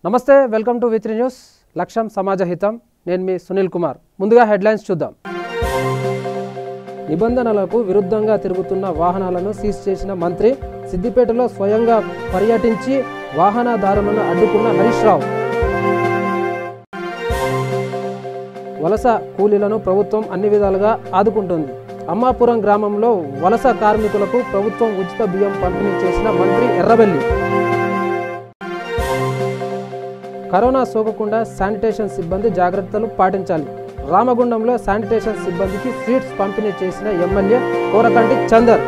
నమస్తే welcome to వి3 news లక్ష్యం సమాజ హితం నేను మీ సునీల్ కుమార్ ముందుగా హెడ్లైన్స్ చూద్దాం నిబంధనలకు విరుద్ధంగా తిరుగుతున్న వాహనాలను సీజ్ చేసిన మంత్రి సిద్దిపేటలో స్వయంగా పర్యటించి వాహనదారులను అడ్డుకున్న హరీష్ రావు వలస కూలీలను ప్రభుత్వం అన్ని విధాలుగా ఆదుకుంటుంది అమ్మాపురం గ్రామంలో వలస కార్మికులకు ప్రభుత్వం ఉచిత బియ్యం పంపిణీ చేసిన మంత్రి ఎర్రబెల్లి కరోనా సోకకుండా శానిటేషన్ సిబ్బంది జాగ్రత్తలు పాటించాలి రామగుండంలో శానిటేషన్ సిబ్బందికి స్వీట్స్ పంపిణీ చేసిన ఎమ్మెల్యే కోరకంటి చందర్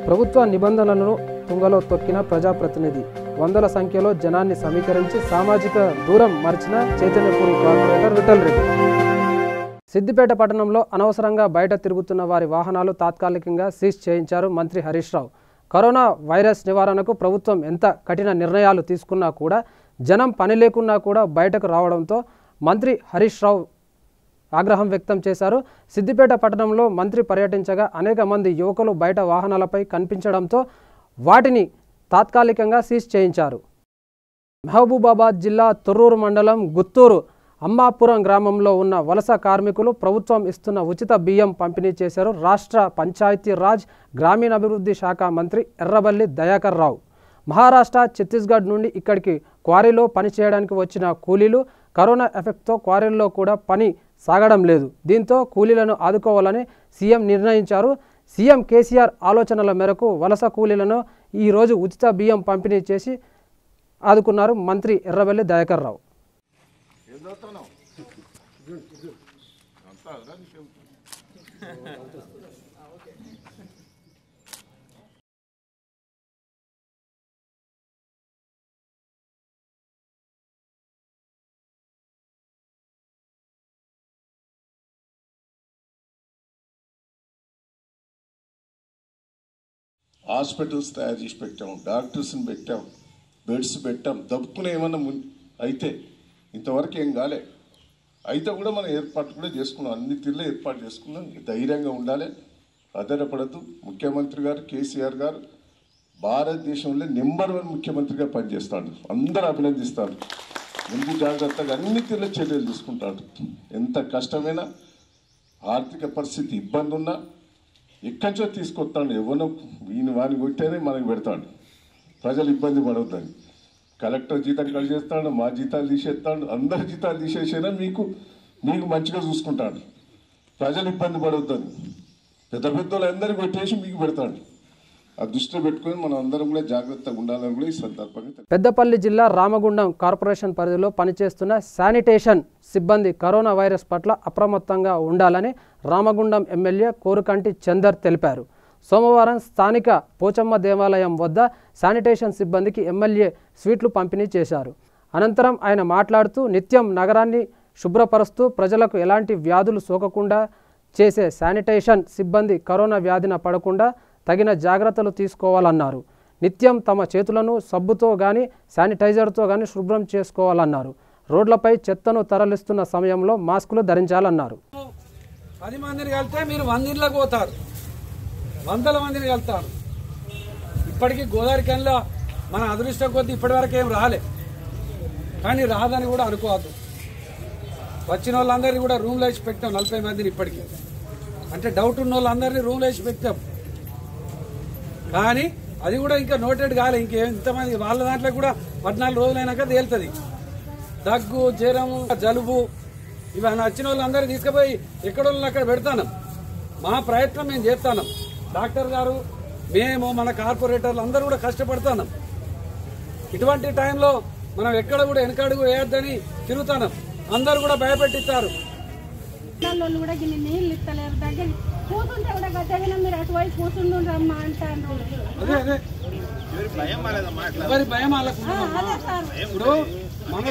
ప్రభుత్వ నిబంధనలను తుంగలో తొక్కిన ప్రజాప్రతినిధి వందల సంఖ్యలో జనాన్ని సమీకరించి సామాజిక దూరం మరిచిన చైతన్యపూరి కార్పొరేటర్ విఠల్ రెడ్డి సిద్దిపేట పట్టణంలో అనవసరంగా బయట తిరుగుతున్న వారి వాహనాలు తాత్కాలికంగా సీజ్ చేయించారు మంత్రి హరీష్ రావు కరోనా వైరస్ నివారణకు ప్రభుత్వం ఎంత కఠిన నిర్ణయాలు తీసుకున్నా కూడా జనం పని లేకున్నా కూడా బయటకు రావడంతో మంత్రి హరీష్ రావు ఆగ్రహం వ్యక్తం చేశారు సిద్దిపేట పట్టణంలో మంత్రి పర్యటించగా అనేక మంది యువకులు బయట వాహనాలపై కనిపించడంతో వాటిని తాత్కాలికంగా సీజ్ చేయించారు మహబూబాబాద్ జిల్లా తొర్రూరు మండలం గుత్తూరు అమ్మాపురం గ్రామంలో ఉన్న వలస కార్మికులు ప్రభుత్వం ఇస్తున్న ఉచిత బియ్యం పంపిణీ చేశారు రాష్ట్ర పంచాయతీరాజ్ గ్రామీణాభివృద్ధి శాఖ మంత్రి ఎర్రబెల్లి దయాకర్ రావు మహారాష్ట్ర ఛత్తీస్గఢ్ నుండి ఇక్కడికి క్వారీలో పనిచేయడానికి వచ్చిన కూలీలు కరోనా ఎఫెక్ట్తో క్వారీల్లో కూడా పని సాగడం లేదు దీంతో కూలీలను ఆదుకోవాలని సీఎం నిర్ణయించారు సీఎం కేసీఆర్ ఆలోచనల మేరకు వలస కూలీలను ఈరోజు ఉచిత బియ్యం పంపిణీ చేసి ఆదుకున్నారు మంత్రి ఎర్రబెల్లి దయాకర్ రావు హాస్పిటల్స్ తయారు చేసి పెట్టాం డాక్టర్స్ని పెట్టాం బెడ్స్ పెట్టాం దప్పుకునే ఏమన్నా అయితే ఇంతవరకు ఏం కాలే అయితే కూడా మనం ఏర్పాటు కూడా చేసుకున్నాం అన్ని తీరులో ఏర్పాటు చేసుకున్నాం ధైర్యంగా ఉండాలి ఆధారపడద్దు ముఖ్యమంత్రి గారు కేసీఆర్ గారు భారతదేశంలో #1 ముఖ్యమంత్రిగా పనిచేస్తాడు అందరూ అభినందిస్తారు ముందు జాగ్రత్తగా అన్ని తీరులో చర్యలు తీసుకుంటాడు ఎంత కష్టమైనా ఆర్థిక పరిస్థితి ఇబ్బంది ఉన్నా ఎక్కడి నుంచో తీసుకొస్తాడు ఎవరో వాని కొట్టేనే మనకు పెడతాడు ప్రజలు ఇబ్బంది పడవద్దని కలెక్టర్ జీతం కట్ చేస్తాడు మా జీతాలు తీసేస్తాడు అందరి జీతాలు తీసేసినా మీకు మంచిగా చూసుకుంటాడు ప్రజలు ఇబ్బంది పడవద్దని పెద్ద పెద్దలు అందరికీ కొట్టేసి మీకు పెడతాడు ఆ దృష్టిలో పెట్టుకొని మనం అందరం కూడా జాగ్రత్తగా ఉండాలని కూడా ఈ సందర్భంగా పెద్దపల్లి జిల్లా రామగుండం కార్పొరేషన్ పరిధిలో పనిచేస్తున్న శానిటేషన్ సిబ్బంది కరోనా వైరస్ పట్ల అప్రమత్తంగా ఉండాలని రామగుండం ఎమ్మెల్యే కోరకంటి చందర్ తెలిపారు సోమవారం స్థానిక పోచమ్మ దేవాలయం వద్ద శానిటేషన్ సిబ్బందికి ఎమ్మెల్యే స్వీట్లు పంపిణీ చేశారు అనంతరం ఆయన మాట్లాడుతూ నిత్యం నగరాన్ని శుభ్రపరుస్తూ ప్రజలకు ఎలాంటి వ్యాధులు సోకకుండా చేసే శానిటేషన్ సిబ్బంది కరోనా వ్యాధిన పడకుండా తగిన జాగ్రత్తలు తీసుకోవాలన్నారు నిత్యం తమ చేతులను సబ్బుతో కానీ శానిటైజర్తో కానీ శుభ్రం చేసుకోవాలన్నారు రోడ్లపై చెత్తను తరలిస్తున్న సమయంలో మాస్కులు ధరించాలన్నారు 10 మందిని కలిస్తే మీరు 100 ఇళ్ళకి పోతారు వందల మందిని వెళ్తారు ఇప్పటికీ గోదావరి కెన్లో మన అదృష్టం కొద్దీ ఇప్పటివరకు ఏం రాలే కానీ రాదని కూడా అనుకోవద్దు వచ్చిన వాళ్ళందరినీ కూడా రూమ్లో వేసి పెట్టాం 40 మందిని ఇప్పటికీ అంటే డౌట్ ఉన్న వాళ్ళందరినీ రూమ్లో వేసి పెట్టాం కానీ అది కూడా ఇంకా నోటెడ్ కాలే ఇంతమంది వాళ్ళ దాంట్లో కూడా 14 రోజులైనాక తేలుతుంది దగ్గు జ్వరము జలుబు ఇవన్నీ వచ్చిన వాళ్ళందరూ తీసుకుపోయి ఎక్కడో అక్కడ పెడతాను మా ప్రయత్నం మేము చేస్తాను డాక్టర్ గారు మేము మన కార్పొరేటర్లు అందరూ కూడా కష్టపడతాను ఇటువంటి టైంలో మనం ఎక్కడ కూడా వెనకడుగు వేయొద్దని తిరుగుతాను అందరూ కూడా భయపెట్టిస్తారు కూడా నీళ్ళు ఇస్తలేరు దగ్గర కూతుంటే కూడా గద్దగిన మీరు అటువైపు కూతుండ్రమ్మా అంటాను ఎవరి భయం వాళ్ళకు ఇప్పుడు మనకు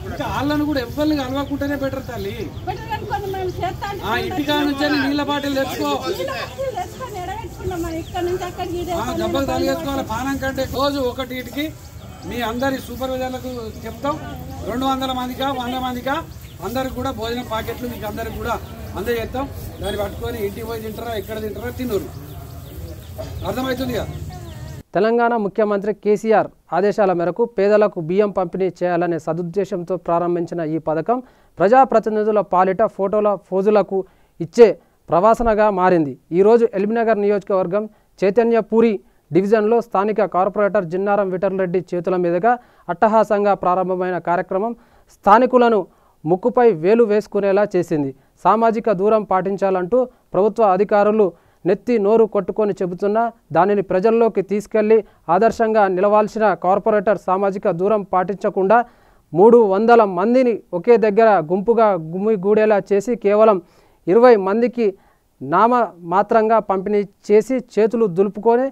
ఇంకా వాళ్ళను కూడా ఎవరిని కలవకుంటేనే బెటర్ తల్లి ఇంటికా నుంచి నీళ్ళ బాటిల్ తెచ్చుకో దెబ్బలు తలిగేసుకోవాలి పానం కంటే రోజు ఒకటికి మీ అందరి సూపర్వైజర్లకు చెప్తాం 200 మందికా 100 మందికా అందరికి కూడా భోజనం ప్యాకెట్లు మీకు అందరికి కూడా అందజేస్తాం దాన్ని పట్టుకొని ఇంటికి పోయి తింటారా ఎక్కడ తింటారా తిన్నారు అర్థమవుతుంది కదా తెలంగాణ ముఖ్యమంత్రి కేసీఆర్ ఆదేశాల మేరకు పేదలకు బియ్యం పంపిణీ చేయాలనే సదుద్దేశంతో ప్రారంభించిన ఈ పథకం ప్రజాప్రతినిధుల పాలిట ఫోటోల ఫోజులకు ఇచ్చే ప్రవాసనగా మారింది. ఈరోజు ఎల్బీనగర్ నియోజకవర్గం చైతన్యపూరి డివిజన్లో స్థానిక కార్పొరేటర్ జిన్నారం విఠలరెడ్డి చేతుల మీదుగా అట్టహాసంగా ప్రారంభమైన కార్యక్రమం స్థానికులను ముక్కుపై వేలు వేసుకునేలా చేసింది. సామాజిక దూరం పాటించాలంటూ ప్రభుత్వ అధికారులు నెత్తి నోరు కొట్టుకొని చెబుతున్నా దానిని ప్రజల్లోకి తీసుకెళ్లి ఆదర్శంగా నిలవాల్సిన కార్పొరేటర్ సామాజిక దూరం పాటించకుండా 300 మందిని ఒకే దగ్గర గుంపుగా గుమిగూడేలా చేసి కేవలం 20 మందికి నామమాత్రంగా పంపిణీ చేసి చేతులు దులుపుకొని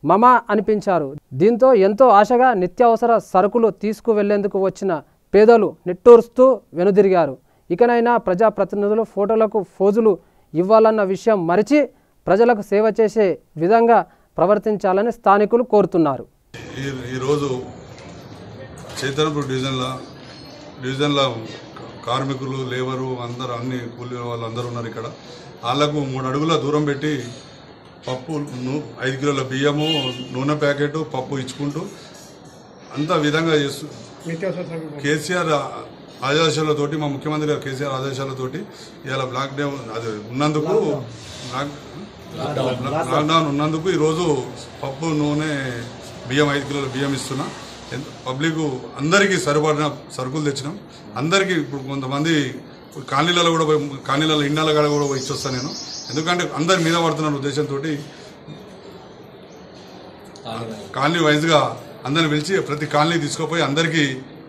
మమా అనిపించారు. దీంతో ఎంతో ఆశగా నిత్యావసర సరుకులు తీసుకువెళ్లేందుకు వచ్చిన పేదలు నిట్టూరుస్తూ వెనుదిరిగారు. ఇకనైనా ప్రజాప్రతినిధులు ఫోటోలకు ఫోజులు ఇవ్వాలన్న విషయం మరిచి ప్రజలకు సేవ చేసే విధంగా ప్రవర్తించాలని స్థానికులు కోరుతున్నారు. ఈరోజు చైతన్యపూర్ డివిజన్లో కార్మికులు లేబరు అందరూ అన్ని కూలీ వాళ్ళు అందరూ ఉన్నారు. ఇక్కడ వాళ్ళకు 3 అడుగుల దూరం పెట్టి పప్పు 5 కిలోల బియ్యము నూనె ప్యాకెట్ పప్పు ఇచ్చుకుంటూ అంత విధంగా చేస్తూ కేసీఆర్ ఆదేశాలతోటి మా ముఖ్యమంత్రి గారు కేసీఆర్ ఆదేశాలతోటి ఇవాళ లాక్డౌన్ అది ఉన్నందుకు లాక్డౌన్ ఉన్నందుకు ఈరోజు పప్పు నూనె బియ్యం 5 కిలోల బియ్యం ఇస్తున్నా. పబ్లిక్ అందరికీ సరిపడిన సరుకులు తెచ్చినాం. అందరికీ ఇప్పుడు కొంతమంది కాలనీలలో కూడా కాలనీలలో ఇండ్ల కాడ కూడా ఇచ్చొస్తాను నేను, ఎందుకంటే అందరి మీద పడుతున్న ఉద్దేశంతో కాలనీ వైజ్గా అందరిని పిలిచి ప్రతి కాలనీ తీసుకుపోయి అందరికీ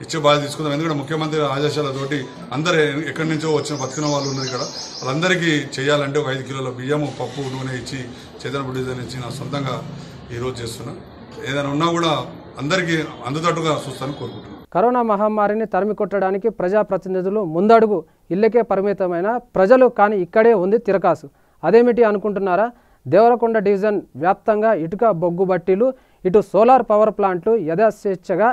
ఇచ్చే బాధ్యత తీసుకుందాం. ఎందుకంటే ముఖ్యమంత్రి ఆదేశాలతోటి అందరు ఎక్కడి నుంచో బతికిన వాళ్ళు ఉన్నారు ఇక్కడ, వాళ్ళందరికీ చేయాలంటే ఒక 5 కిలోల బియ్యము పప్పు నూనె ఇచ్చి చైతన్యపూర్ డివిజన్ ఇచ్చి నా సొంతంగా ఈరోజు చేస్తున్నా. ఏదైనా ఉన్నా కూడా అందరికీ అందుతట్టుగా చూస్తానని కోరుకుంటున్నాను. కరోనా మహమ్మారిని తరిమి కొట్టడానికి ప్రజాప్రతినిధులు ముందడుగు ఇళ్లకే పరిమితమైన ప్రజలు కానీ ఇక్కడే ఉంది తిరకాసు. అదేమిటి అనుకుంటున్నారా? దేవరకొండ డివిజన్ వ్యాప్తంగా ఇటుక బొగ్గు బట్టీలు ఇటు సోలార్ పవర్ ప్లాంట్లు యథాస్వేచ్ఛగా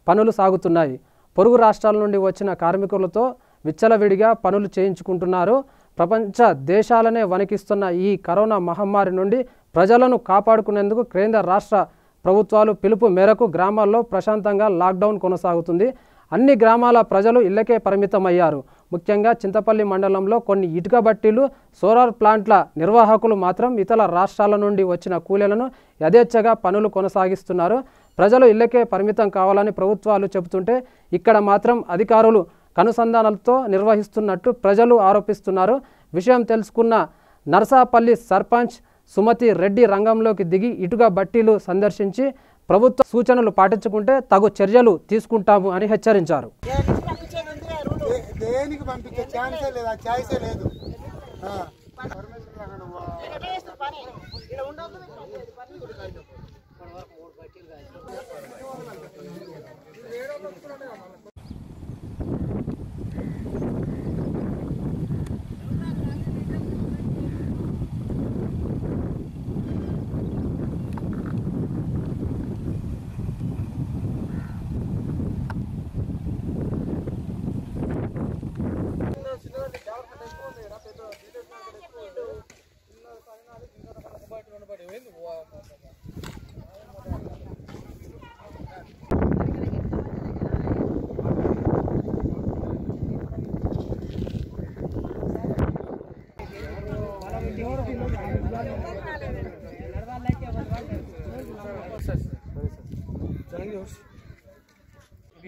పనులు సాగుతున్నాయి. పొరుగు రాష్ట్రాల నుండి వచ్చిన కార్మికులతో విచ్చలవిడిగా పనులు చేయించుకుంటున్నారు. ప్రపంచ దేశాలనే వణికిస్తున్న ఈ కరోనా మహమ్మారి నుండి ప్రజలను కాపాడుకునేందుకు కేంద్ర రాష్ట్ర ప్రభుత్వాలు పిలుపు మేరకు గ్రామాల్లో ప్రశాంతంగా లాక్డౌన్ కొనసాగుతుంది. అన్ని గ్రామాల ప్రజలు ఇళ్లకే పరిమితమయ్యారు. ముఖ్యంగా చింతపల్లి మండలంలో కొన్ని ఇటుక బట్టీలు సోలార్ ప్లాంట్ల నిర్వాహకులు మాత్రం ఇతర రాష్ట్రాల నుండి వచ్చిన కూలీలను యథేచ్ఛగా పనులు కొనసాగిస్తున్నారు. ప్రజలు ఇళ్లకే పరిమితం కావాలని ప్రభుత్వాలు చెబుతుంటే ఇక్కడ మాత్రం అధికారులు కనుసంధానాలతో నిర్వహిస్తున్నట్టు ప్రజలు ఆరోపిస్తున్నారు. విషయం తెలుసుకున్న నర్సాపల్లి సర్పంచ్ సుమతి రెడ్డి రంగంలోకి దిగి ఇటుక బట్టీలు సందర్శించి ప్రభుత్వ సూచనలు పాటించుకుంటే తగు చర్యలు తీసుకుంటాము అని హెచ్చరించారు. దేనికి పంపించే ఛాన్సే లేదు, ఆ ఛాయిసే లేదు.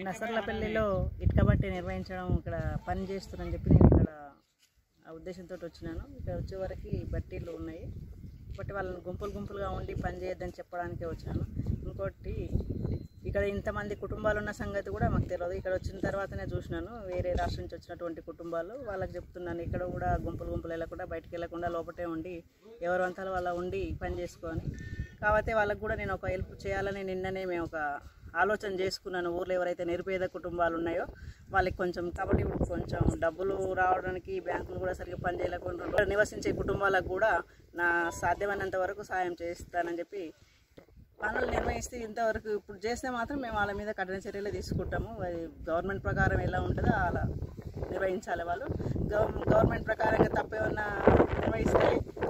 నసర్లపల్లిలో ఇటుక బట్టి నిర్వహించడం ఇక్కడ పని చేస్తున్నారని చెప్పి నేను ఇక్కడ ఆ ఉద్దేశంతో వచ్చినాను. ఇక్కడ వచ్చే వరకు బట్టీలు ఉన్నాయి, బట్ వాళ్ళని గుంపులుగా ఉండి పని చేయొద్దని చెప్పడానికే వచ్చాను. ఇంకోటి ఇక్కడ ఇంతమంది కుటుంబాలు ఉన్న సంగతి కూడా మాకు తెలియదు. ఇక్కడ వచ్చిన తర్వాతనే చూసినాను వేరే రాష్ట్రం నుంచి వచ్చినటువంటి కుటుంబాలు. వాళ్ళకి చెప్తున్నాను ఇక్కడ కూడా గుంపులు వెళ్ళకుండా బయటకు వెళ్ళకుండా లోపటే ఉండి ఎవరంతా వాళ్ళ ఉండి పని చేసుకొని. కాకపోతే వాళ్ళకు కూడా నేను ఒక హెల్ప్ చేయాలని నిన్ననే మేము ఒక ఆలోచన చేసుకున్నాను. ఊర్లో ఎవరైతే నిరుపేద కుటుంబాలు ఉన్నాయో వాళ్ళకి కొంచెం, కాబట్టి ఇప్పుడు కొంచెం డబ్బులు రావడానికి బ్యాంకులు కూడా సరిగ్గా పనిచేయలేకుండా నివసించే కుటుంబాలకు కూడా నా సాధ్యమైనంత వరకు సాయం చేస్తానని చెప్పి పనులు నిర్వహిస్తే ఇంతవరకు ఇప్పుడు చేస్తే మాత్రం మేము వాళ్ళ మీద కఠిన చర్యలు తీసుకుంటాము. గవర్నమెంట్ ప్రకారం ఎలా ఉంటుందో అలా నిర్వహించాలి. వాళ్ళు గవర్నమెంట్ ప్రకారంగా తప్పేమన్నా నిర్వహిస్తే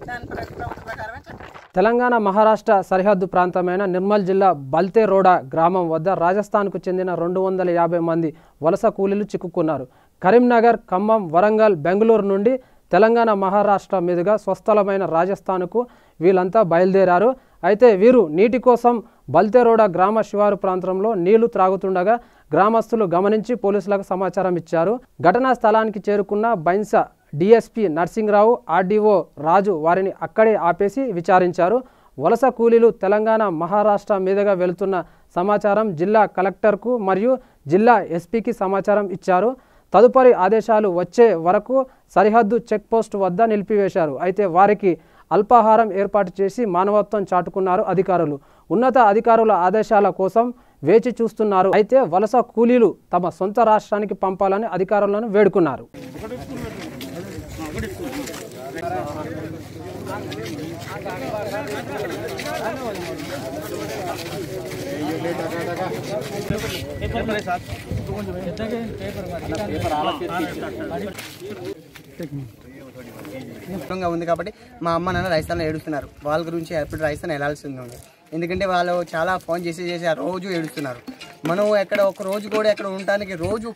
దాని ప్రభుత్వ ప్రకారమే చట్టం. తెలంగాణ మహారాష్ట్ర సరిహద్దు ప్రాంతమైన నిర్మల్ జిల్లా బల్తేరోడా గ్రామం వద్ద రాజస్థాన్కు చెందిన 250 మంది వలస కూలీలు చిక్కుకున్నారు. కరీంనగర్, ఖమ్మం, వరంగల్, బెంగళూరు నుండి తెలంగాణ మహారాష్ట్ర మీదుగా స్వస్థలమైన రాజస్థాన్కు వీళ్ళంతా బయలుదేరారు. అయితే వీరు నీటి కోసం బల్తేరోడా గ్రామ శివారు ప్రాంతంలో నీళ్లు త్రాగుతుండగా గ్రామస్తులు గమనించి పోలీసులకు సమాచారం ఇచ్చారు. ఘటనా స్థలానికి చేరుకున్న బైన్సా డిఎస్పీ నర్సింగ్రావు, ఆర్డీఓ రాజు వారిని అక్కడే ఆపేసి విచారించారు. వలస కూలీలు తెలంగాణ మహారాష్ట్ర మీదుగా వెళుతున్న సమాచారం జిల్లా కలెక్టర్కు మరియు జిల్లా ఎస్పీకి సమాచారం ఇచ్చారు. తదుపరి ఆదేశాలు వచ్చే వరకు సరిహద్దు చెక్పోస్ట్ వద్ద నిలిపివేశారు. అయితే వారికి అల్పాహారం ఏర్పాటు చేసి మానవత్వం చాటుకున్నారు అధికారులు. ఉన్నత అధికారుల ఆదేశాల కోసం వేచి చూస్తున్నారు. అయితే వలస కూలీలు తమ సొంత రాష్ట్రానికి పంపాలని అధికారులను వేడుకున్నారు. ఉంది కాబట్టి మా అమ్మ నాన్న రాజస్థాన్లో ఏడుస్తున్నారు. వాళ్ళ గురించి ఎప్పుడు రాజస్థాన్ వెళ్ళాల్సింది ఉంది. ఎందుకంటే వాళ్ళు చాలా ఫోన్ చేసి రోజు ఏడుస్తున్నారు. మనం ఎక్కడ ఒక రోజు కూడా ఎక్కడ ఉండడానికి రోజు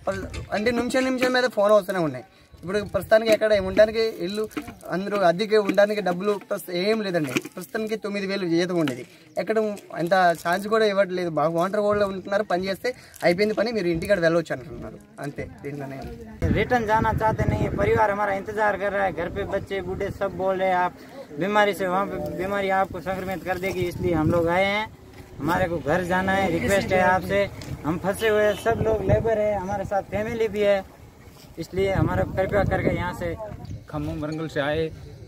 అంటే నిమిషం మీద ఫోన్ వస్తూనే ఉన్నాయి. ఇప్పుడు ప్రస్తుతానికి ఎక్కడ ఉండడానికి ఇల్లు అందరూ అద్దెకి ఉండడానికి డబ్బులు ఏం లేదండి. ప్రస్తుతానికి 9,000 జీతం ఉండేది. ఎక్కడ అంత ఛాన్స్ కూడా ఇవ్వట్లేదు. బాగా వాటర్ కూడా ఉంటున్నారు. పని చేస్తే అయిపోయింది పని, మీరు ఇంటికాడ వెళ్ళవచ్చు అంటున్నారు. అంతే. దీంట్లోనే रिटर्न जाना चाहते नहीं है। परिवार हमारा इंतजार कर रहा है। घर पे बच्चे बूढ़े सब बोल रहे हैं आप बीमारी से वहाँ पे बीमारी आपको संक्रमित कर देगी, इसलिए हम लोग आए हैं। हमारे को घर जाना है। रिक्वेस्ट है आपसे, हम फंसे हुए सब लोग लेबर है, हमारे साथ फैमिली भी है, इसलिए हमारा कृपया करके यहाँ से खम्मम वरंगल से आए।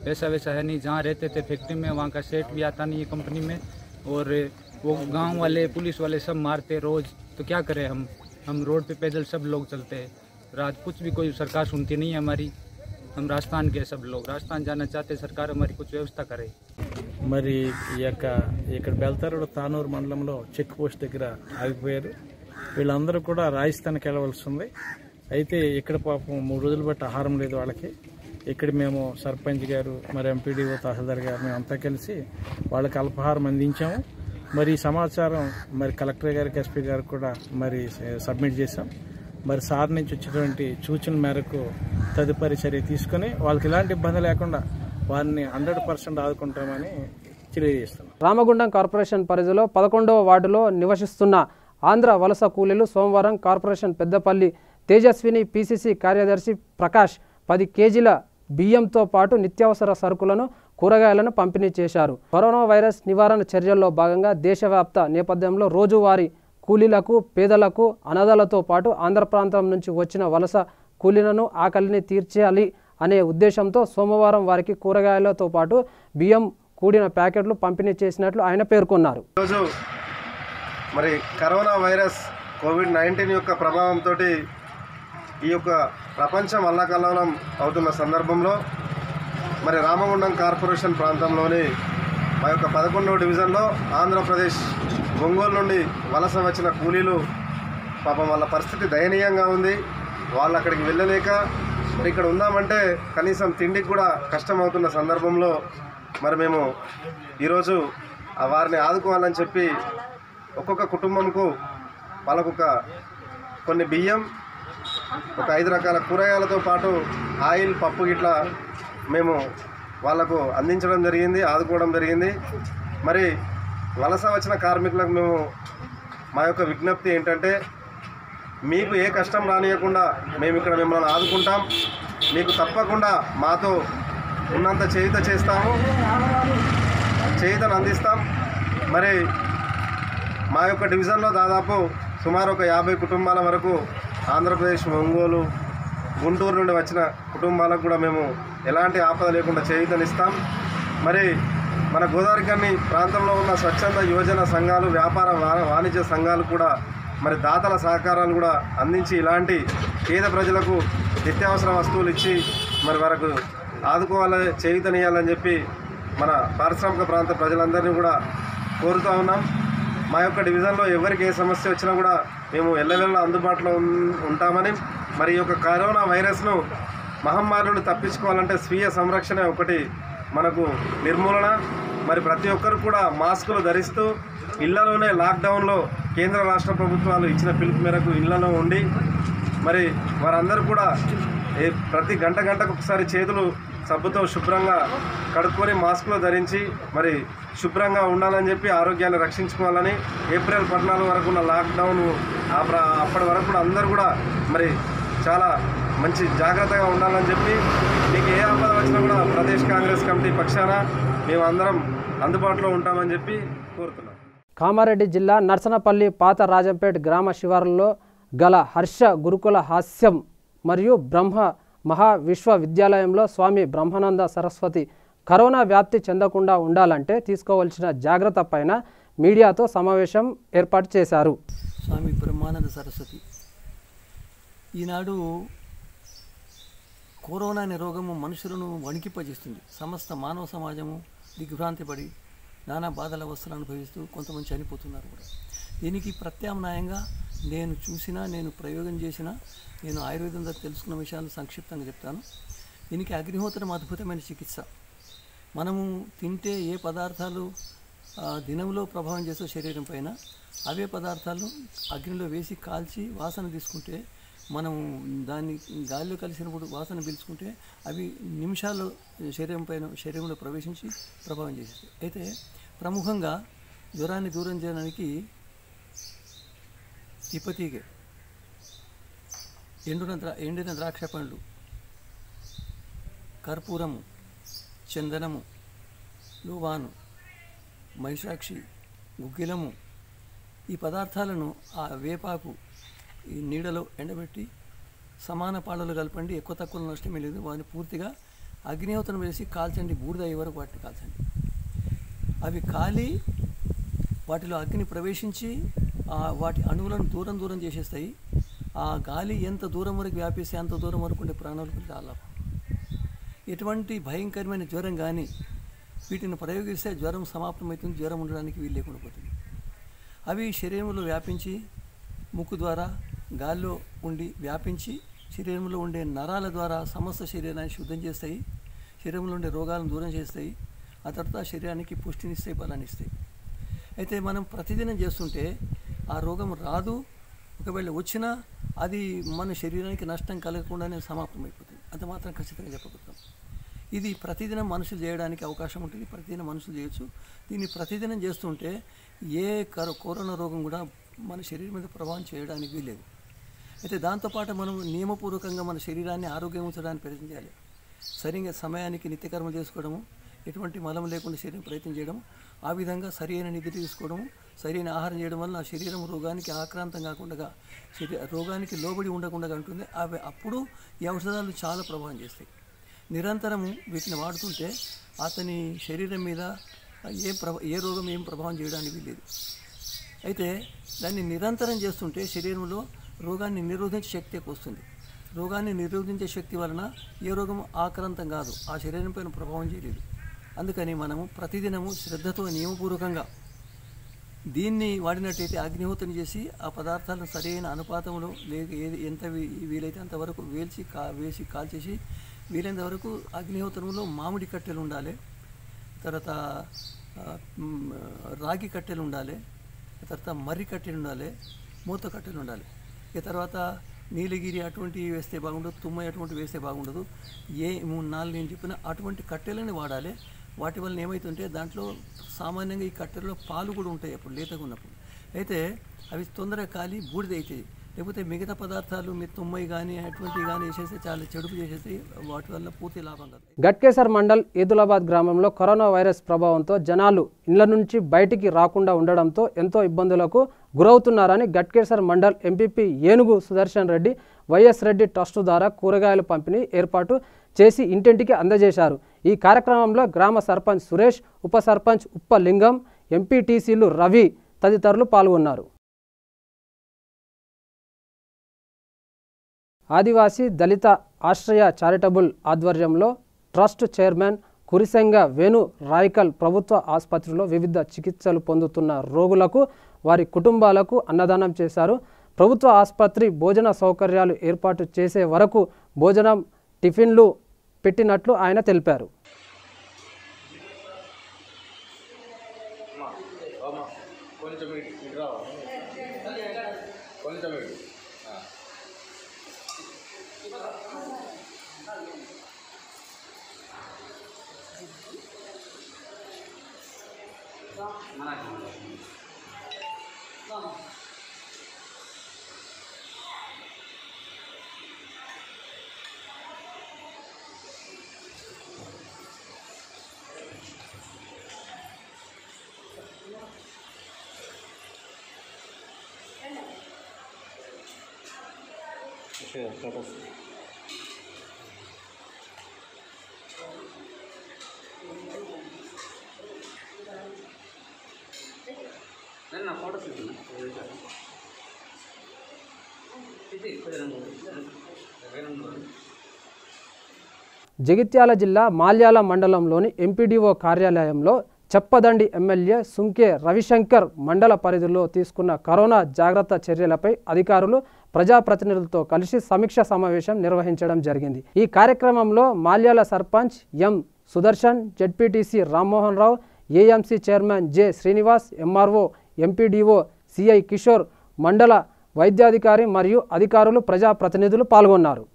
पैसा वैसा है नहीं, जहाँ रहते थे फैक्ट्री में वहाँ का सेट भी आता नहीं है कंपनी में, और वो गांव वाले पुलिस वाले सब मारते रोज। तो क्या करें हम रोड पे पैदल सब लोग चलते हैं रात, कुछ भी कोई सरकार सुनती नहीं है हमारी। हम राजस्थान के सब लोग राजस्थान जाना चाहते, सरकार हमारी कुछ व्यवस्था करे। మరి ఇక్కడ బెల్తారోడ్ తానూరు మండలంలో చెక్ పోస్ట్ దగ్గర ఆగిపోయారు. వీళ్ళందరూ కూడా రాజస్థాన్కి వెళ్ళవలసి ఉంది. అయితే ఇక్కడ పాపం 3 రోజులు బట్టి ఆహారం లేదు వాళ్ళకి. ఇక్కడ మేము సర్పంచ్ గారు, మరి ఎంపీడీఓ, తహసీల్దార్ గారు మేమంతా కలిసి వాళ్ళకి అల్పాహారం అందించాము. మరి ఈ సమాచారం మరి కలెక్టర్ గారికి, ఎస్పీ గారికి కూడా మరి సబ్మిట్ చేశాం. మరి సార్ నుంచి వచ్చేటువంటి సూచన మేరకు తదుపరి చర్య తీసుకుని వాళ్ళకి ఎలాంటి ఇబ్బంది లేకుండా వారిని 100% ఆదుకుంటామని తెలియజేస్తున్నాం. రామగుండం కార్పొరేషన్ పరిధిలో 11వ వార్డులో నివసిస్తున్న ఆంధ్ర వలస కూలీలు సోమవారం కార్పొరేషన్ పెద్దపల్లి తేజస్విని పీసీసీ కార్యదర్శి ప్రకాష్ 10 కేజీల బియ్యంతో పాటు నిత్యావసర సరుకులను, కూరగాయలను పంపిణీ చేశారు. కరోనా వైరస్ నివారణ చర్యల్లో భాగంగా దేశవ్యాప్త నేపథ్యంలో రోజువారీ కూలీలకు, పేదలకు, అనాథలతో పాటు ఆంధ్ర ప్రాంతం నుంచి వచ్చిన వలస కూలీలను ఆకలిని తీర్చాలి అనే ఉద్దేశంతో సోమవారం వారికి కూరగాయలతో పాటు బియ్యం కూడిన ప్యాకెట్లు పంపిణీ చేసినట్లు ఆయన పేర్కొన్నారు. ఈరోజు మరి కరోనా వైరస్ కోవిడ్-19 యొక్క ప్రభావంతో ఈ యొక్క ప్రపంచం అల్లకల్లోలం అవుతున్న సందర్భంలో మరి రామగుండం కార్పొరేషన్ ప్రాంతంలోని మా యొక్క 11వ డివిజన్లో ఆంధ్రప్రదేశ్ ఒంగోలు నుండి వలస వచ్చిన కూలీలు పాపం వాళ్ళ పరిస్థితి దయనీయంగా ఉంది. వాళ్ళు అక్కడికి వెళ్ళలేక మరి ఇక్కడ ఉందామంటే కనీసం తిండికి కూడా కష్టమవుతున్న సందర్భంలో మరి మేము ఈరోజు వారిని ఆదుకోవాలని చెప్పి ఒక్కొక్క కుటుంబంకు వాళ్ళకొక కొన్ని బియ్యం, ఒక 5 రకాల కూరగాయలతో పాటు ఆయిల్, పప్పు గిట్లా మేము వాళ్లకు అందించడం జరిగింది, ఆదుకోవడం జరిగింది. మరి వలస వచ్చిన కార్మికులకు మేము మా యొక్క విజ్ఞప్తి ఏంటంటే, మీకు ఏ కష్టం రానియకుండా మేము ఇక్కడ మిమ్మల్ని ఆదుకుంటాం. మీకు తప్పకుండా మాతో ఉన్నంత చేయుత చేస్తాము, చేయుతను అందిస్తాం. మరి మా యొక్క డివిజన్లో దాదాపు సుమారు ఒక 50 కుటుంబాల వరకు ఆంధ్రప్రదేశ్, ఒంగోలు, గుంటూరు నుండి వచ్చిన కుటుంబాలకు కూడా మేము ఎలాంటి ఆపద లేకుండా చేయుతనిస్తాం. మరి మన గోదావరి కన్ని ప్రాంతంలో ఉన్న స్వచ్ఛంద యువజన సంఘాలు, వ్యాపార వాణిజ్య సంఘాలు కూడా మరి దాతల సహకారాలు కూడా అందించి ఇలాంటి పేద ప్రజలకు నిత్యావసర వస్తువులు ఇచ్చి మరి వారికి ఆదుకోవాలని, చేయుతనియాలని చెప్పి మన పారిశ్రామిక ప్రాంత ప్రజలందరినీ కూడా కోరుతూ ఉన్నాం. మా యొక్క డివిజన్లో ఎవరికి ఏ సమస్య వచ్చినా కూడా మేము ఎల్లవెల్ల అందుబాటులో ఉంటామని మరి ఈ యొక్క కరోనా వైరస్ను మహమ్మారులను తప్పించుకోవాలంటే స్వీయ సంరక్షణ ఒకటి మనకు నిర్మూలన. మరి ప్రతి ఒక్కరు కూడా మాస్కులు ధరిస్తూ ఇళ్లలోనే లాక్డౌన్లో కేంద్ర రాష్ట్ర ప్రభుత్వాలు ఇచ్చిన పిలుపు మేరకు ఇళ్లలో ఉండి మరి వారందరూ కూడా ప్రతి గంటకు ఒకసారి చేతులు సబ్బుతో శుభ్రంగా కడుక్కొని మాస్కులు ధరించి మరి శుభ్రంగా ఉండాలని చెప్పి ఆరోగ్యాన్ని రక్షించుకోవాలని ఏప్రిల్ 14 వరకు ఉన్న లాక్డౌన్ అప్పటి వరకు కూడా అందరూ కూడా మరి చాలా మంచి జాగ్రత్తగా ఉండాలని చెప్పి మీకు ఏ ఆపద వచ్చినా కూడా ప్రదేశ్ కాంగ్రెస్ కమిటీ పక్షాన మేము అందరం అందుబాటులో ఉంటామని చెప్పి కోరుతున్నాం. కామారెడ్డి జిల్లా నర్సనపల్లి పాత రాజంపేట్ గ్రామ శివారులో గల హర్ష గురుకుల హాస్యం మరియు బ్రహ్మ మహా విశ్వవిద్యాలయంలో స్వామి బ్రహ్మానంద సరస్వతి కరోనా వ్యాప్తి చెందకుండా ఉండాలంటే తీసుకోవాల్సిన జాగ్రత్త పైన మీడియాతో సమావేశం ఏర్పాటు చేశారు. స్వామి బ్రహ్మానంద సరస్వతి ఈనాడు కరోనా అనే రోగము మనుషులను వణికింపజేస్తుంది. సమస్త మానవ సమాజము దిగ్భ్రాంతి పడి నానా బాధల అవస్థలు అనుభవిస్తూ కొంతమంది చనిపోతున్నారు కూడా. దీనికి ప్రత్యామ్నాయంగా నేను చూసినా, నేను ప్రయోగం చేసినా, నేను ఆయుర్వేదంలో తెలుసుకున్న విషయాలు సంక్షిప్తంగా చెప్తాను. దీనికి అగ్నిహోత్రం అద్భుతమైన చికిత్స. మనము తింటే ఏ పదార్థాలు దినంలో ప్రభావం చేసే శరీరం పైన అవే పదార్థాలు అగ్నిలో వేసి కాల్చి వాసన తీసుకుంటే, మనం దాన్ని గాలిలో కలిసినప్పుడు వాసన పీల్చుకుంటే అవి నిమిషాల్లో శరీరంలో ప్రవేశించి ప్రభావం చేసేస్తాయి. అయితే ప్రముఖంగా జ్వరాన్ని దూరం చేయడానికి తిప్పతీగ, ఎండిన ద్రాక్ష పండ్లు, కర్పూరము, చందనము, లోవాను, మైసాక్షి, గుగ్గిలము, ఈ పదార్థాలను ఆ వేపాకు ఈ నీడలో ఎండబెట్టి సమాన పాళ్ళలో కలపండి. ఎక్కువ తక్కువ నష్టమే లేదు. వాటిని పూర్తిగా అగ్నిహోత్రం వేసి కాల్చండి. బూడిద అయ్యే వరకు వాటిని కాల్చండి. అవి కాలి వాటిలో అగ్ని ప్రవేశించి వాటి అణువులను దూరం చేసేస్తాయి. ఆ గాలి ఎంత దూరం వరకు వ్యాపిస్తే అంత దూరం వరకు ఉండే ప్రాణాలకు చాలా. ఎటువంటి భయంకరమైన జ్వరం కానీ వీటిని ప్రయోగిస్తే జ్వరం సమాప్తమవుతుంది. జ్వరం ఉండడానికి వీలు లేకుండా పోతుంది. అవి శరీరంలో వ్యాపించి ముక్కు ద్వారా గాల్లో ఉండి వ్యాపించి శరీరంలో ఉండే నరాల ద్వారా సమస్త శరీరాన్ని శుద్ధం చేస్తాయి. శరీరంలో ఉండే రోగాలను దూరం చేస్తాయి. ఆ తర్వాత శరీరానికి పుష్టినిస్తాయి, బలాన్ని ఇస్తాయి. అయితే మనం ప్రతిదినం చేస్తుంటే ఆ రోగం రాదు. ఒకవేళ వచ్చినా అది మన శరీరానికి నష్టం కలగకుండానే సమాప్తమైపోతుంది. అంత మాత్రం ఖచ్చితంగా చెప్పగలుగుతాం. ఇది ప్రతిదినం మనుషులు చేయడానికి అవకాశం ఉంటుంది. ప్రతిదినం మనుషులు చేయొచ్చు. దీన్ని ప్రతిదినం చేస్తుంటే ఏ కరోనా రోగం కూడా మన శరీరం మీద ప్రభావం చేయడానికి వీలేదు. అయితే దాంతోపాటు మనం నియమపూర్వకంగా మన శరీరాన్ని ఆరోగ్యం ఉంచడానికి ప్రయత్నం చేయాలి. సరిగ్గా సమయానికి నిత్యకర్మలు చేసుకోవడము, ఎటువంటి మలం లేకుండా శరీరం ప్రయత్నం చేయడం, ఆ విధంగా సరైన నిద్ర తీసుకోవడము, సరైన ఆహారం చేయడం వల్ల ఆ శరీరం రోగానికి ఆక్రాంతం కాకుండా రోగానికి లోబడి ఉండకుండా ఉంటుంది. అప్పుడు ఈ ఔషధాలు చాలా ప్రభావం చేస్తాయి. నిరంతరము వీటిని వాడుతుంటే అతని శరీరం మీద ఏ రోగం ఏం ప్రభావం చేయడానికి వీలేదు. అయితే దాన్ని నిరంతరం చేస్తుంటే శరీరంలో రోగాన్ని నిరోధించే శక్తి ఎక్కువ వస్తుంది. రోగాన్ని నిరోధించే శక్తి వలన ఏ రోగం ఆక్రాంతం కాదు, ఆ శరీరం పైన ప్రభావం చేయలేదు. అందుకని మనము ప్రతిదినము శ్రద్ధతో నియమపూర్వకంగా దీన్ని వాడినట్టయితే అగ్నిహోత్రం చేసి ఆ పదార్థాలను సరైన అనుపాతంలో ఎంత వీలైతే అంతవరకు వేసి కాల్చేసి వీలైనంత వరకు అగ్నిహోత్రంలో మామిడి కట్టెలు ఉండాలి, తర్వాత రాగి కట్టెలు ఉండాలి, తర్వాత మర్రి కట్టెలు ఉండాలి, మూత కట్టెలు ఉండాలి. ఇక తర్వాత నీలగిరి అటువంటివి వేస్తే బాగుండదు, తుమ్మై అటువంటివి వేస్తే బాగుండదు. 3-4 నేను చెప్పిన అటువంటి కట్టెలని వాడాలి. వాటి వల్ల ఏమవుతుంటే దాంట్లో సామాన్యంగా ఈ కట్టెల్లో పాలు కూడా ఉంటాయి అప్పుడు లేతగా ఉన్నప్పుడు. అయితే అవి తొందరగా కాలి బూడిద అవుతాయి. లేకపోతే మిగతా పదార్థాలు మీరు తుమ్మై కానీ అటువంటివి కానీ వేసేస్తే చాలా చెడుపు చేసేసి వాటి వల్ల పూర్తి లాభం కాదు. గట్కేసర్ మండల్ ఈదులాబాద్ గ్రామంలో కరోనా వైరస్ ప్రభావంతో జనాలు ఇళ్ల నుంచి బయటికి రాకుండా ఉండడంతో ఎంతో ఇబ్బందులకు గురవుతున్నారని గట్కేసర్ మండల్ ఎంపీపీ ఏనుగు సుదర్శన్ రెడ్డి వైఎస్ రెడ్డి ట్రస్టు ద్వారా కూరగాయల పంపిణీ ఏర్పాటు చేసి ఇంటింటికి అందజేశారు. ఈ కార్యక్రమంలో గ్రామ సర్పంచ్ సురేష్, ఉప సర్పంచ్ ఉప్పలింగం, ఎంపీటీసీలు రవి తదితరులు పాల్గొన్నారు. ఆదివాసీ దళిత ఆశ్రయ చారిటబుల్ ఆధ్వర్యంలో ట్రస్ట్ చైర్మన్ కురిసెంగ వేణు రాయకల్ ప్రభుత్వ ఆసుపత్రిలో వివిధ చికిత్సలు పొందుతున్న రోగులకు వారి కుటుంబాలకు అన్నదానం చేశారు. ప్రభుత్వ ఆసుపత్రి భోజన సౌకర్యాలు ఏర్పాటు చేసే వరకు భోజనం టిఫిన్లు పెట్టినట్లు ఆయన తెలిపారు. జగిత్యాల జిల్లా మాల్యాల మండలంలోని ఎంపీడీఓ కార్యాలయంలో చెప్పదండి ఎమ్మెల్యే సుంకే రవిశంకర్ మండల పరిధిలో తీసుకున్న కరోనా జాగ్రత్త చర్యలపై అధికారులు ప్రజాప్రతినిధులతో కలిసి సమీక్ష సమావేశం నిర్వహించడం జరిగింది. ఈ కార్యక్రమంలో Malyala sarpanch M Sudarshan, ZPTC Rammohan Rao, AMC chairman J Srinivas, MRO, MPDO CI Kishore, మండల వైద్యాధికారి మరియు అధికారులు ప్రజాప్రతినిధులు పాల్గొన్నారు.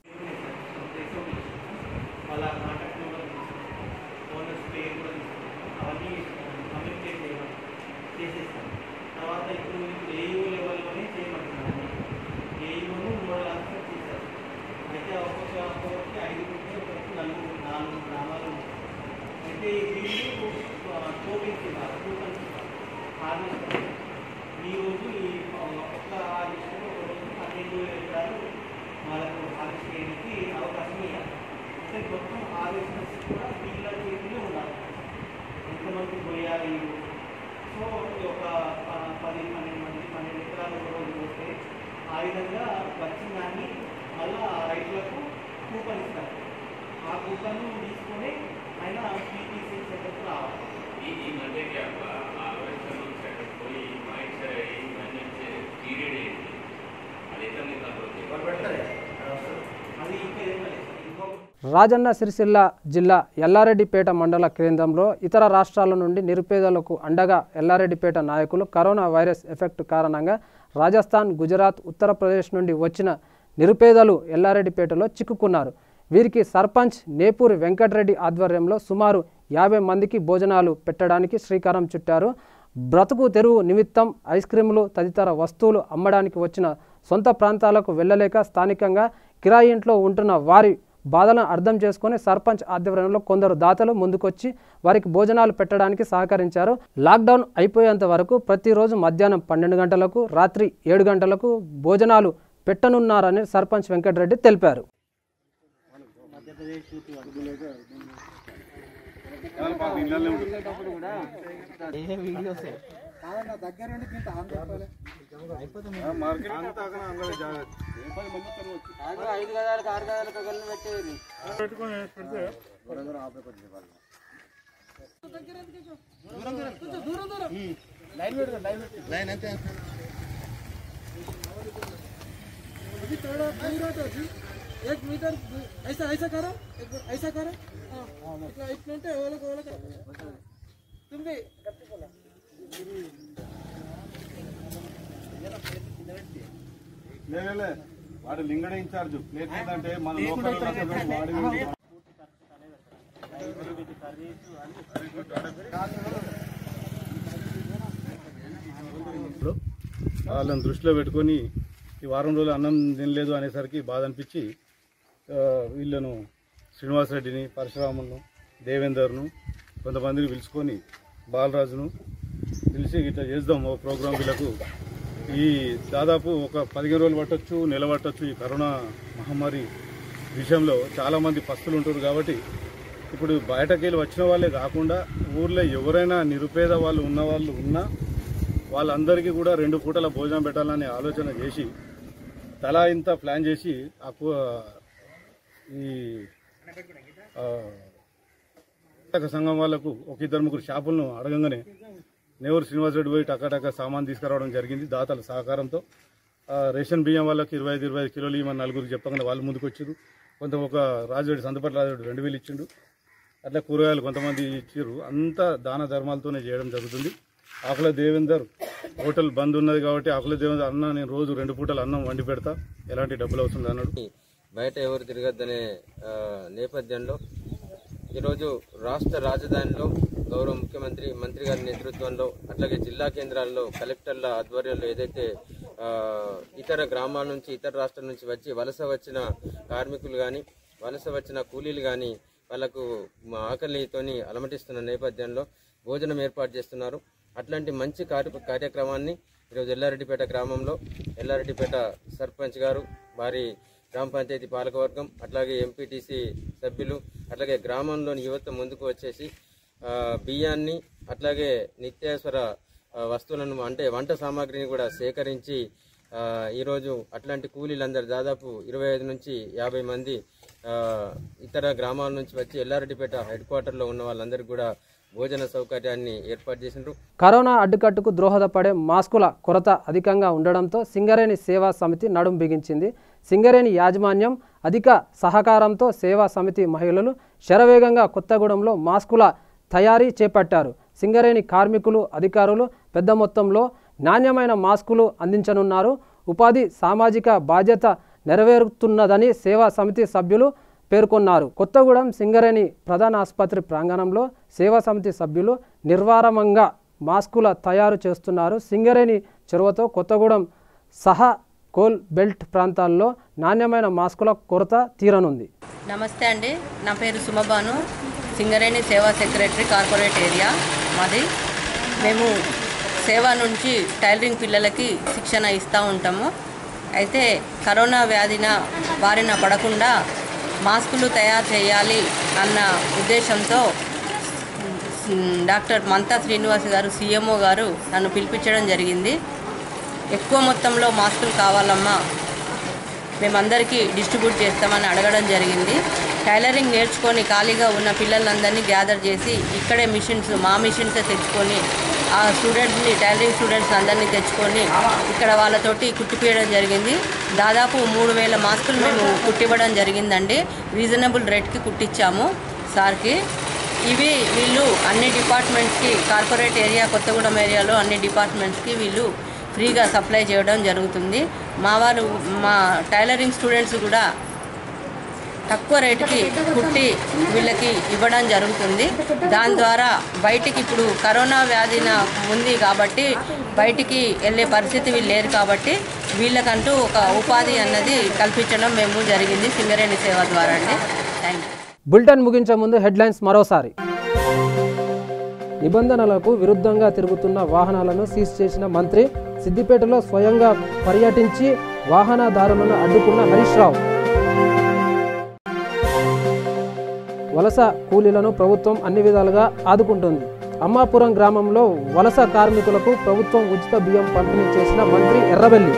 రాజన్న సిరిసిల్ల జిల్లా ఎల్లారెడ్డిపేట మండల కేంద్రంలో ఇతర రాష్ట్రాల నుండి నిరుపేదలకు అండగా ఎల్లారెడ్డిపేట నాయకులు కరోనా వైరస్ ఎఫెక్ట్ కారణంగా రాజస్థాన్, గుజరాత్, ఉత్తరప్రదేశ్ నుండి వచ్చిన నిరుపేదలు ఎల్లారెడ్డిపేటలో చిక్కుకున్నారు. వీరికి సర్పంచ్ నేపూరి వెంకటరెడ్డి ఆధ్వర్యంలో సుమారు 50 మందికి భోజనాలు పెట్టడానికి శ్రీకారం చుట్టారు. బ్రతుకు తెరువు నిమిత్తం ఐస్ క్రీములు తదితర వస్తువులు అమ్మడానికి వచ్చిన సొంత ప్రాంతాలకు వెళ్ళలేక స్థానికంగా కిరాయి ఇంట్లో ఉంటున్న వారి బాధలను అర్థం చేసుకుని సర్పంచ్ ఆధ్వర్యంలో కొందరు దాతలు ముందుకొచ్చి వారికి భోజనాలు పెట్టడానికి సహకరించారు. లాక్డౌన్ అయిపోయేంత వరకు ప్రతిరోజు మధ్యాహ్నం 12 గంటలకు, రాత్రి 7 గంటలకు భోజనాలు పెట్టనున్నారని సర్పంచ్ వెంకటరెడ్డి తెలిపారు. एक मीटर ऐसा ऐसा करो, ऐसा करो, इतना ओला तुम भी ले వాడు లింగడ ఇన్ఛార్జ్ ప్లేట్ ఏంటంటే మన లోకల్ వాళ్ళని దృష్టిలో పెట్టుకొని ఈ వారం రోజులు అన్నం తినలేదు అనేసరికి బాధ అనిపించి వీళ్ళను శ్రీనివాసరెడ్డిని, పరశురామును, దేవేందర్ను కొంతమందిని పిలుచుకొని బాలరాజును పిలిచి ఇట్లా చేద్దాం ఓ ప్రోగ్రాం. వీళ్ళకు ఈ దాదాపు ఒక 15 రోజులు పట్టొచ్చు, నెల పట్టొచ్చు. ఈ కరోనా మహమ్మారి విషయంలో చాలామంది పస్తులు ఉంటారు కాబట్టి ఇప్పుడు బయటకెళ్ళి వచ్చిన వాళ్ళే కాకుండా ఊర్లో ఎవరైనా నిరుపేద వాళ్ళు ఉన్నవాళ్ళు ఉన్నా వాళ్ళందరికీ కూడా 2 పూటల భోజనం పెట్టాలని ఆలోచన చేసి తలా ఇంత ప్లాన్ చేసి ఈ సంఘం వాళ్లకు ఒక 2-3 షాపులను అడగంగానే నేవూరు శ్రీనివాసరెడ్డి పోయి టకాటక సామాన్ తీసుకురావడం జరిగింది దాతల సహకారంతో. రేషన్ బియ్యం వాళ్ళకి 25 కిలోలు ఇవ్వమని నలుగురికి చెప్పగానే వాళ్ళు ముందుకు వచ్చారు. ఒక రాజుడి సంతపట్ల రాజుడు 2000 ఇచ్చిండు. అట్లా కూరగాయలు కొంతమంది ఇచ్చారు. అంతా దాన ధర్మాలతోనే చేయడం జరుగుతుంది. ఆకుల దేవేందర్ హోటల్ బంద్ ఉన్నది కాబట్టి ఆకుల దేవేందర్ అన్న నేను రోజు 2 పూటలు అన్నం వండి పెడతా, ఎలాంటి డబ్బులు అవసరం అన్నాడు. బయట ఎవరు తిరగద్దనే నేపథ్యంలో ఈరోజు రాష్ట్ర రాజధానిలో గౌరవ ముఖ్యమంత్రి మంత్రి గారి నేతృత్వంలో అట్లాగే జిల్లా కేంద్రాల్లో కలెక్టర్ల ఆధ్వర్యంలో ఏదైతే ఇతర గ్రామాల నుంచి ఇతర రాష్ట్రాల నుంచి వచ్చి వలస వచ్చిన కార్మికులు కానీ వలస వచ్చిన కూలీలు కానీ వాళ్ళకు ఆకలితోని అలమటిస్తున్న నేపథ్యంలో భోజనం ఏర్పాటు చేస్తున్నారు. అట్లాంటి మంచి కార్యక్రమాన్ని ఈరోజు ఎల్లారెడ్డిపేట గ్రామంలో ఎల్లారెడ్డిపేట సర్పంచ్ గారు, వారి గ్రామ పంచాయతీ పాలకవర్గం, అట్లాగే ఎంపీటీసీ సభ్యులు, అట్లాగే గ్రామంలోని యువత ముందుకు వచ్చేసి బియ్యాన్ని అట్లాగే నిత్యావసర వస్తువులను అంటే వంట సామాగ్రిని కూడా సేకరించి ఈరోజు అట్లాంటి కూలీలందరూ దాదాపు 25 నుంచి 50 మంది ఇతర గ్రామాల నుంచి వచ్చి ఎల్లారెడ్డిపేట హెడ్ క్వార్టర్లో ఉన్న వాళ్ళందరికీ కూడా భోజన సౌకర్యాన్ని ఏర్పాటు చేసినారు. కరోనా అడ్డుకట్టుకు దోహదపడే మాస్కుల కొరత అధికంగా ఉండడంతో సింగరేణి సేవా సమితి నడుం బిగించింది. సింగరేణి యాజమాన్యం అధిక సహకారంతో సేవా సమితి మహిళలు శరవేగంగా కొత్తగూడెంలో మాస్కుల తయారీ చేపట్టారు. సింగరేణి కార్మికులు, అధికారులు పెద్ద మొత్తంలో నాణ్యమైన మాస్కులు అందించనున్నారు. ఉపాధి సామాజిక బాధ్యత నెరవేరుతున్నదని సేవా సమితి సభ్యులు పేర్కొన్నారు. కొత్తగూడెం సింగరేణి ప్రధాన ఆసుపత్రి ప్రాంగణంలో సేవా సమితి సభ్యులు నిర్వారమంగా మాస్కుల తయారు చేస్తున్నారు. సింగరేణి చొరవతో కొత్తగూడెం సహా కోల్ బెల్ట్ ప్రాంతాల్లో నాణ్యమైన మాస్కుల కొరత తీరనుంది. నమస్తే అండి, నా పేరు సుమబాను, సింగరేణి సేవా సెక్రటరీ, కార్పొరేట్ ఏరియా మాది. మేము సేవా నుంచి టైలరింగ్ పిల్లలకి శిక్షణ ఇస్తూ ఉంటాము. అయితే కరోనా వ్యాధిన బారిన పడకుండా మాస్కులు తయారు చేయాలి అన్న ఉద్దేశంతో డాక్టర్ మంతా శ్రీనివాస్ గారు, సీఎంఓ గారు నన్ను పిలిపించడం జరిగింది. ఎక్కువ మొత్తంలో మాస్కులు కావాలమ్మా, మేమందరికీ డిస్ట్రిబ్యూట్ చేస్తామని అడగడం జరిగింది. టైలరింగ్ నేర్చుకొని ఖాళీగా ఉన్న పిల్లలందరినీ గ్యాదర్ చేసి ఇక్కడే మా మిషన్సే తెచ్చుకొని ఆ స్టూడెంట్స్ని, టైలరింగ్ స్టూడెంట్స్ అందరినీ తెచ్చుకొని ఇక్కడ వాళ్ళతోటి కుట్టిపోయడం జరిగింది. దాదాపు 3000 మాస్కులు మేము కుట్టివ్వడం జరిగిందండి. రీజనబుల్ రేట్కి కుట్టించాము సార్కి. ఇవి వీళ్ళు అన్ని డిపార్ట్మెంట్స్కి, కార్పొరేట్ ఏరియా కొత్తగూడెం ఏరియాలో అన్ని డిపార్ట్మెంట్స్కి వీళ్ళు ఫ్రీగా సప్లై చేయడం జరుగుతుంది. మా టైలరింగ్ స్టూడెంట్స్ కూడా తక్కువ రేటుకి కుట్టి వీళ్ళకి ఇవ్వడం జరుగుతుంది. దాని ద్వారా బయటికి ఇప్పుడు కరోనా వ్యాధిన ఉంది కాబట్టి బయటికి వెళ్ళే పరిస్థితి వీళ్ళు లేరు కాబట్టి వీళ్ళకంటూ ఒక ఉపాధి అన్నది కల్పించడం మేము జరిగింది సింగరేణి సేవ ద్వారా అండి. Thank you. బులెటిన్ ముగించే ముందు హెడ్లైన్స్ మరోసారి. నిబంధనలకు విరుద్ధంగా తిరుగుతున్న వాహనాలను సీజ్ చేసిన మంత్రి. సిద్దిపేటలో స్వయంగా పర్యటించి వాహనదారులను అడ్డుకున్న హరీష్ రావు. వలస కూలీలను ప్రభుత్వం అన్ని విధాలుగా ఆదుకుంటుంది. అమ్మాపురం గ్రామంలో వలస కార్మికులకు ప్రభుత్వం ఉచిత బియ్యం పంపిణీ చేసిన మంత్రి ఎర్రబెల్లి.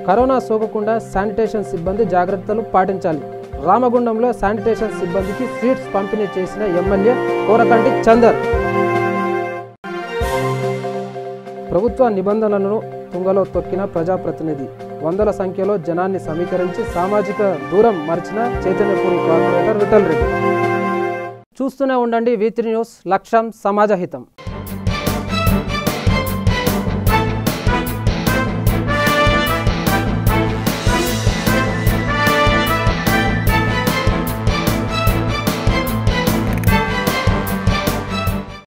కరోనా సోకకుండా శానిటేషన్ సిబ్బంది జాగ్రత్తలు పాటించాలి. రామగుండంలో శానిటేషన్ సిబ్బందికి స్వీట్స్ పంపిణీ చేసిన ఎమ్మెల్యే కోరకంటి చందర్. ప్రభుత్వ నిబంధనలను తుంగలో తొక్కిన ప్రజాప్రతినిధి. వందల సంఖ్యలో జనాన్ని సమీకరించి సామాజిక దూరం మరిచిన చైతన్యపూరి కార్పొరేటర్ విఠల్ రెడ్డి. చూస్తూనే ఉండండి V3 న్యూస్. లక్ష్యం సమాజహితం.